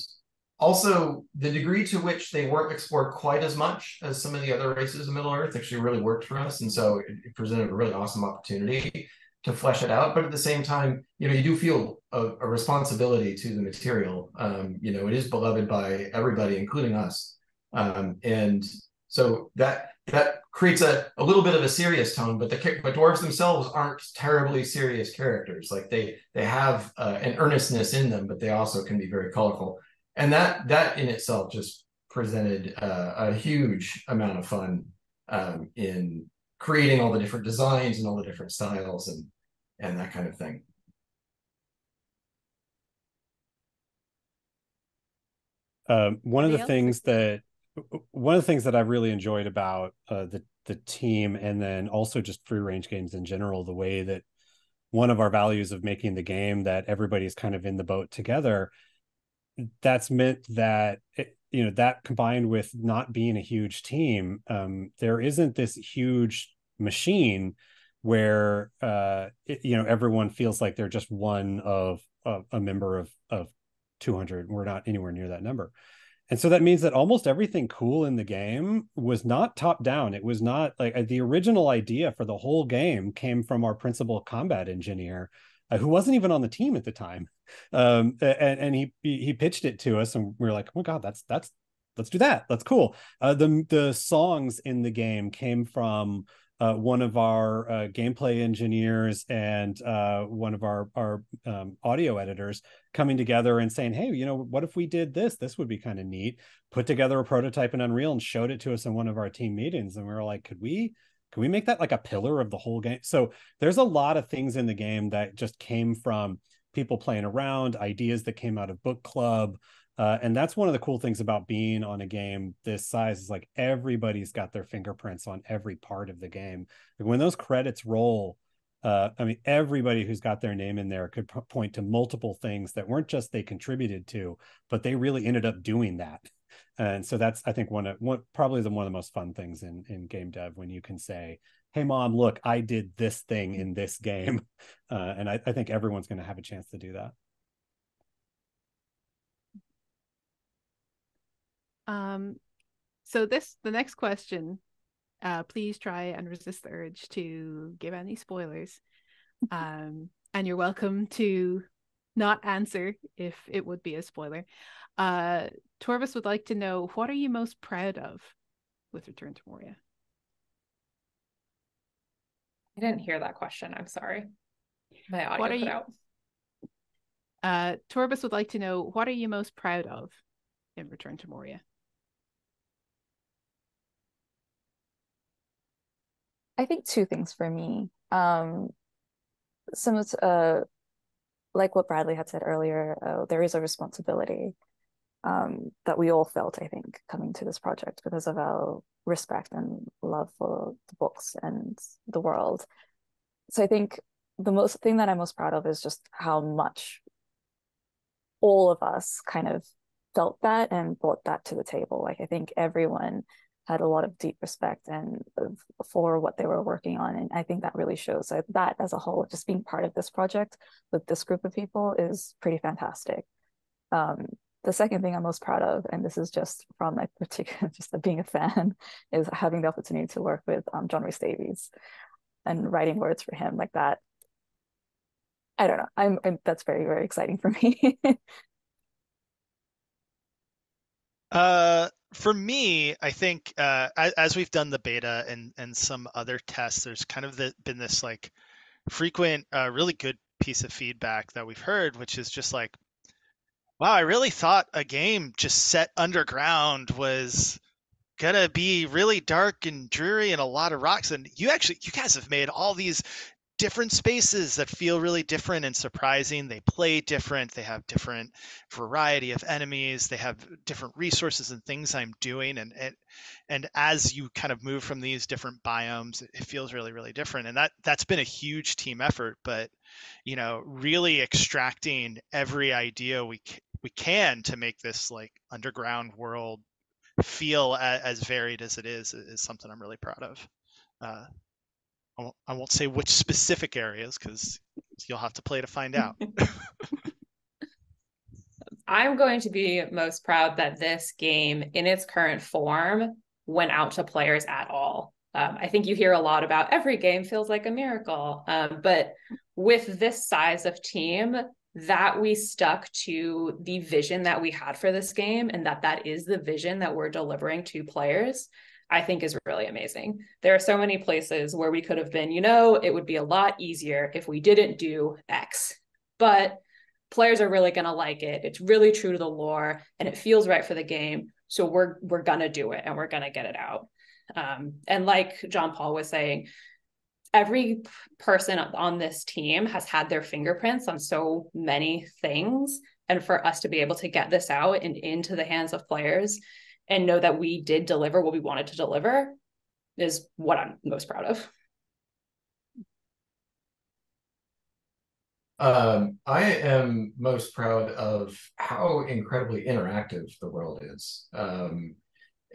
also the degree to which they weren't explored quite as much as some of the other races of Middle Earth actually really worked for us, and so it presented a really awesome opportunity to flesh it out. But at the same time, you know, you do feel a responsibility to the material. You know, it is beloved by everybody, including us, and so that creates a little bit of a serious tone. But but dwarves themselves aren't terribly serious characters. Like they have an earnestness in them, but they also can be very colorful. And that in itself just presented a huge amount of fun in creating all the different designs and all the different styles and that kind of thing. One of the things that I've really enjoyed about the team, and then also just free range games in general, the way that one of our values of making the game that everybody's kind of in the boat together, that's meant that you know, that combined with not being a huge team, there isn't this huge machine where you know, everyone feels like they're just one of a member of 200. We're not anywhere near that number. And so that means that almost everything cool in the game was not top down. It was not like the original idea for the whole game came from our principal combat engineer, who wasn't even on the team at the time. And he pitched it to us, and we were like, oh my God, that's let's do that. That's cool. The songs in the game came from one of our gameplay engineers and one of our audio editors coming together and saying, hey, you know, what if we did this? This would be kind of neat. Put together a prototype in Unreal and showed it to us in one of our team meetings. And we were like, could we make that like a pillar of the whole game? So there's a lot of things in the game that just came from people playing around, ideas that came out of book club. And that's one of the cool things about being on a game this size, is like everybody's got their fingerprints on every part of the game. Like when those credits roll, I mean, everybody who's got their name in there could point to multiple things that weren't just they contributed to, but they really ended up doing that. And so that's, I think, probably one of the most fun things in game dev, when you can say, hey, Mom, look, I did this thing in this game. And I think everyone's going to have a chance to do that. So the next question, please try and resist the urge to give any spoilers. And you're welcome to not answer if it would be a spoiler. Torvus would like to know, what are you most proud of with Return to Moria? I didn't hear that question. I'm sorry. My audio What are cut you- out. Torvus would like to know, what are you most proud of in Return to Moria? I think two things for me. Some like what Bradley had said earlier, there is a responsibility that we all felt, I think, coming to this project because of our respect and love for the books and the world. So I think the thing that I'm most proud of is just how much all of us kind of felt that and brought that to the table. Like, I think everyone had a lot of deep respect and for what they were working on, and I think that really shows. So that as a whole, just being part of this project with this group of people is pretty fantastic. The second thing I'm most proud of, and this is just from my particular, just being a fan, is having the opportunity to work with John Rhys Davies and writing words for him like that. I don't know. I'm that's very, very exciting for me. For me, I think as we've done the beta and some other tests, there's kind of been this like frequent, really good piece of feedback that we've heard, which is just like, wow, I really thought a game just set underground was gonna be really dark and dreary and a lot of rocks. And you guys have made all these different spaces that feel really different and surprising. They play different. They have different variety of enemies. They have different resources and things I'm doing. And as you kind of move from these different biomes, it feels really, really different. And that's been a huge team effort. But really extracting every idea we can to make this like underground world feel as varied as it is something I'm really proud of. I won't say which specific areas because you'll have to play to find out. I'm going to be most proud that this game in its current form went out to players at all. I think you hear a lot about every game feels like a miracle, but with this size of team, that we stuck to the vision that we had for this game and that is the vision that we're delivering to players, I think is really amazing. There are so many places where we could have been, it would be a lot easier if we didn't do X, but players are really going to like it. It's really true to the lore and it feels right for the game. So we're going to do it and we're going to get it out. And like Jon-Paul was saying, every person on this team has had their fingerprints on so many things. And for us to be able to get this out and into the hands of players and know that we did deliver what we wanted to deliver is what I'm most proud of. I am most proud of how incredibly interactive the world is.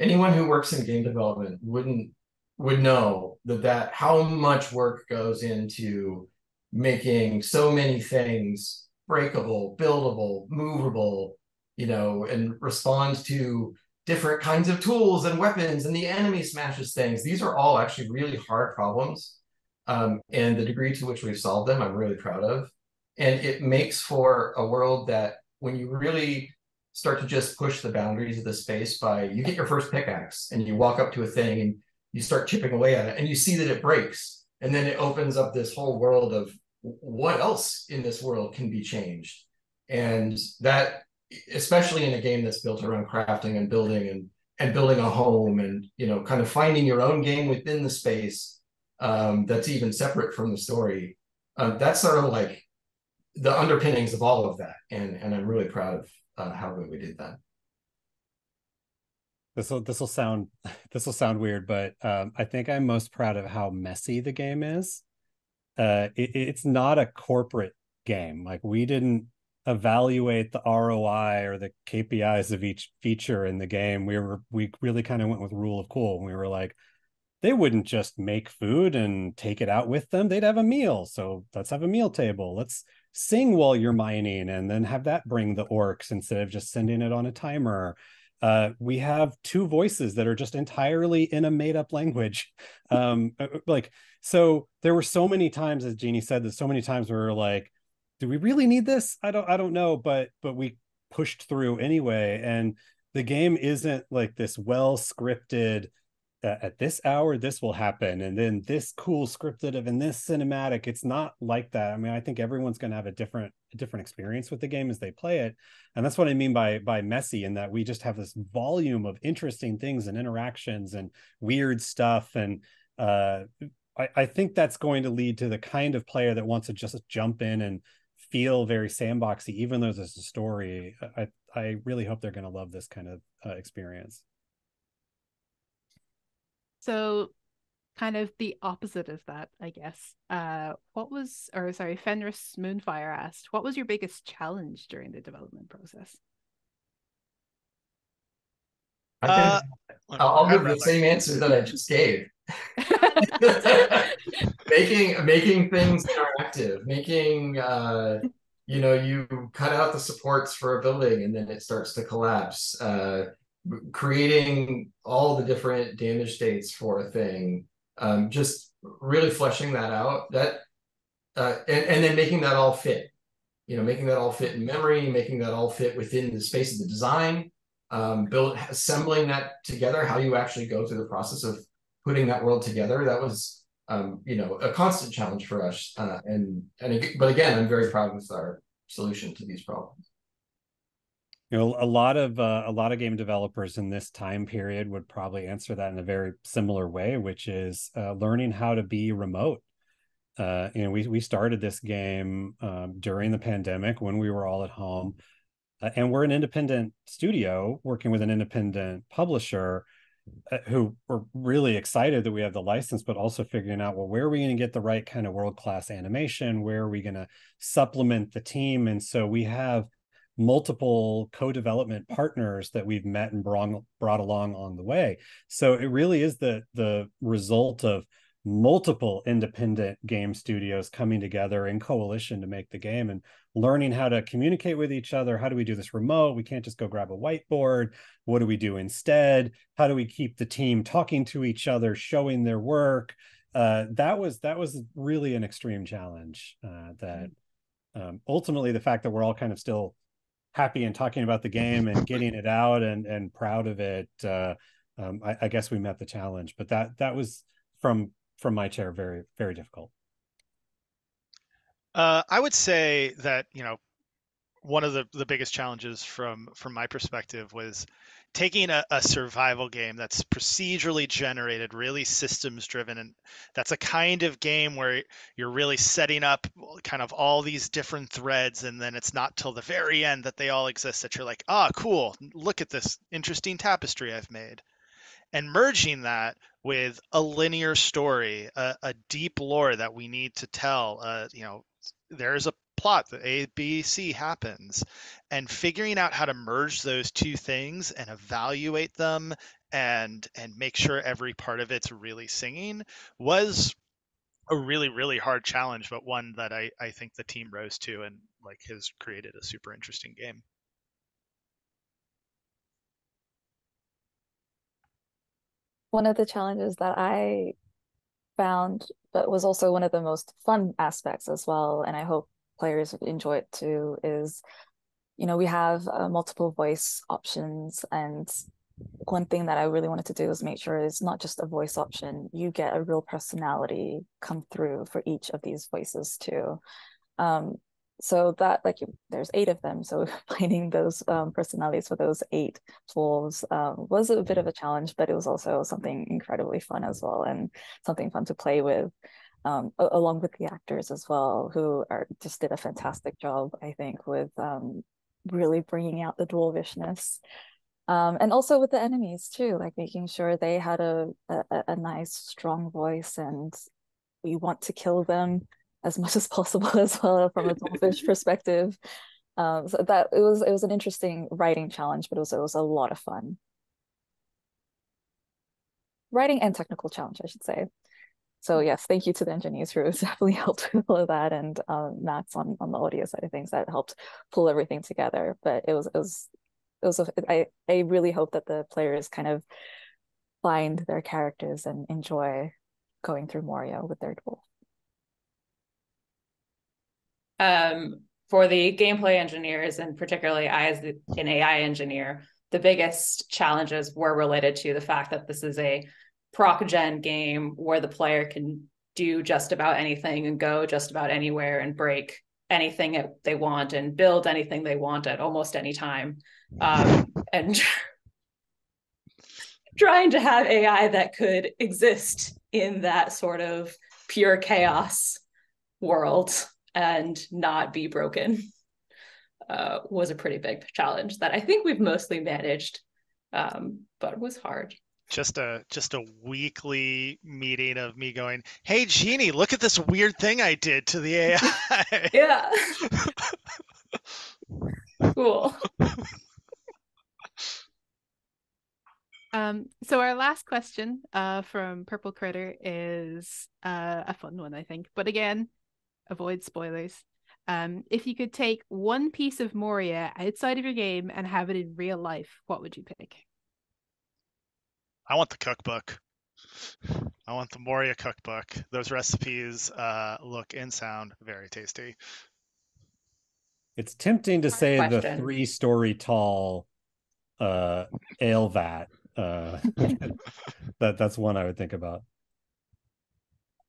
Anyone who works in game development would know that how much work goes into making so many things breakable, buildable, movable, and respond to different kinds of tools and weapons, and the enemy smashes things. These are all actually really hard problems. And the degree to which we've solved them, I'm really proud of. And it makes for a world that when you really start to just push the boundaries of the space by, you get your first pickaxe and you walk up to a thing and you start chipping away at it and you see that it breaks. And then it opens up this whole world of what else in this world can be changed. And that, especially in a game that's built around crafting and building a home and, kind of finding your own game within the space that's even separate from the story. That's sort of like the underpinnings of all of that. And I'm really proud of how good we did that. This will sound weird, but I think I'm most proud of how messy the game is. It's not a corporate game. Like, we didn't evaluate the ROI or the KPIs of each feature in the game. We really kind of went with rule of cool. We were like, they wouldn't just make food and take it out with them. They'd have a meal. So let's have a meal table. Let's sing while you're mining and then have that bring the orcs instead of just sending it on a timer. We have two voices that are just entirely in a made-up language. So there were so many times, as Genie said, there's so many times where we're like, do we really need this? I don't know, but we pushed through anyway. And the game isn't like this well scripted, at this hour this will happen, and then this cool scripted of in this cinematic. It's not like that. I mean, I think everyone's going to have a different experience with the game as they play it, and that's what I mean by messy, in that we just have this volume of interesting things and interactions and weird stuff. And I think that's going to lead to the kind of player that wants to just jump in and feel very sandboxy, even though there's a story. I really hope they're going to love this kind of experience. So kind of the opposite of that, I guess. Fenris Moonfire asked, what was your biggest challenge during the development process? I'll give the same answer that I just gave. making things interactive, making you cut out the supports for a building and then it starts to collapse. Creating all the different damage states for a thing, just really fleshing that out, and then making that all fit, making that all fit in memory, making that all fit within the space of the design, assembling that together, how you actually go through the process of putting that world together. That was a constant challenge for us, but again, I'm very proud with our solution to these problems. A lot of game developers in this time period would probably answer that in a very similar way, which is learning how to be remote. We started this game during the pandemic when we were all at home, and we're an independent studio working with an independent publisher who were really excited that we have the license, but also figuring out, well, where are we going to get the right kind of world-class animation? Where are we going to supplement the team? And so we have multiple co-development partners that we've met and brought along on the way. So it really is the result of multiple independent game studios coming together in coalition to make the game, and learning how to communicate with each other. How do we do this remote? We can't just go grab a whiteboard. What do we do instead? How do we keep the team talking to each other, showing their work? That was really an extreme challenge, that ultimately the fact that we're all kind of still happy and talking about the game and getting it out and proud of it, I guess we met the challenge. But that was from my chair very, very difficult. I would say that one of the biggest challenges from my perspective was taking a survival game that's procedurally generated, really systems driven, and that's a kind of game where you're really setting up kind of all these different threads, and then it's not till the very end that they all exist that you're like, cool, look at this interesting tapestry I've made. And merging that with a linear story, a deep lore that we need to tell, there's a plot that A, B, C happens, and figuring out how to merge those two things and evaluate them and make sure every part of it's really singing was a really, really hard challenge, but one that I think the team rose to and has created a super interesting game. One of the challenges that I found, but was also one of the most fun aspects as well, and I hope players enjoy it too, is we have multiple voice options, and one thing that I really wanted to do is make sure it's not just a voice option, you get a real personality come through for each of these voices too. So that there's 8 of them, so finding those personalities for those 8 dwarves was a bit of a challenge, but it was also something incredibly fun as well, and something fun to play with, along with the actors as well, who just did a fantastic job, I think, with really bringing out the dwarvishness, and also with the enemies too, making sure they had a nice strong voice, and we want to kill them as much as possible as well from a dwarfish perspective. So that it was an interesting writing challenge, but it was a lot of fun. Writing and technical challenge, I should say. So yes, thank you to the engineers who definitely helped with all of that, and Max on the audio side of things that helped pull everything together. But I really hope that the players kind of find their characters and enjoy going through Moria with their dwarf. for the gameplay engineers, and particularly I as an AI engineer, the biggest challenges were related to the fact that this is a proc gen game where the player can do just about anything and go just about anywhere and break anything they want and build anything they want at almost any time. And trying to have AI that could exist in that sort of pure chaos world and not be broken was a pretty big challenge that I think we've mostly managed, but it was hard. Just a weekly meeting of me going, "Hey Genie, look at this weird thing I did to the AI." Yeah. Cool. So our last question from Purple Critter is a fun one, I think. But again, avoid spoilers. If you could take one piece of Moria outside of your game and have it in real life, what would you pick? I want the cookbook. I want the Moria cookbook. Those recipes look and sound very tasty. It's tempting to say the question. 3-story tall ale vat. That's one I would think about.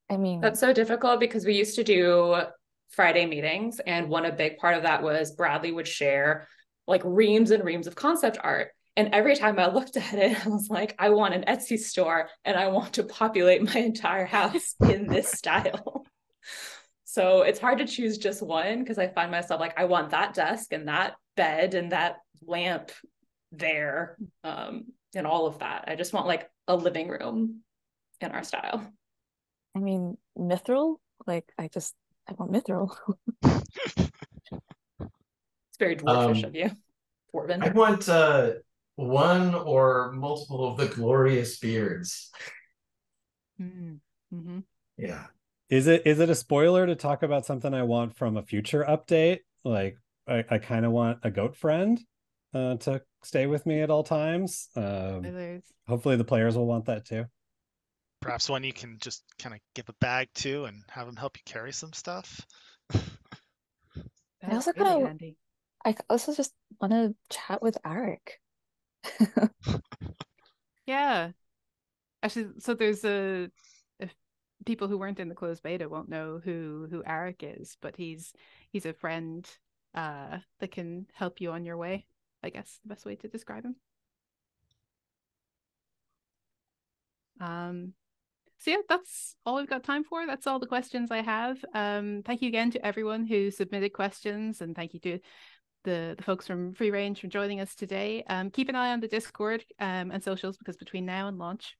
I mean, That's so difficult because we used to do Friday meetings, and a big part of that was Bradley would share like reams and reams of concept art. And every time I looked at it, I was like, I want an Etsy store and I want to populate my entire house in this style. So it's hard to choose just one because I find myself like, I want that desk and that bed and that lamp there, and all of that. I just want like a living room in our style. I mean, mithril, like I want mithril. It's very dwarfish of you, Dwarven. I want one or multiple of the glorious beards. Mm-hmm. Yeah. Is it a spoiler to talk about something I want from a future update? Like I kind of want a goat friend to stay with me at all times. Hopefully the players will want that too. Perhaps one you can just kind of give a bag to and have them help you carry some stuff. I also kind of handy. I also just want to chat with Eric. Yeah, actually, so there's if people who weren't in the closed beta won't know who Eric is, but he's a friend that can help you on your way, I guess the best way to describe him. So yeah, that's all we've got time for. That's all the questions I have. Thank you again to everyone who submitted questions, and thank you to the folks from Free Range for joining us today. Keep an eye on the Discord and socials, because between now and launch,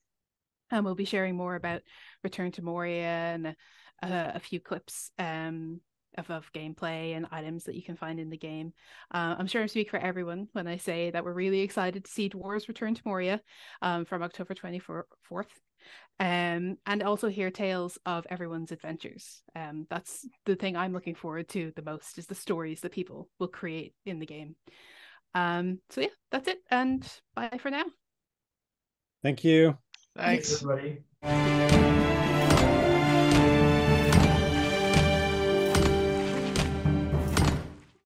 we'll be sharing more about Return to Moria and a few clips of gameplay and items that you can find in the game. I'm sure I speak for everyone when I say that we're really excited to see Dwarves Return to Moria from October 24th. And also hear tales of everyone's adventures. That's the thing I'm looking forward to the most, is the stories that people will create in the game. So yeah, that's it, and bye for now. Thank you. Thanks everybody.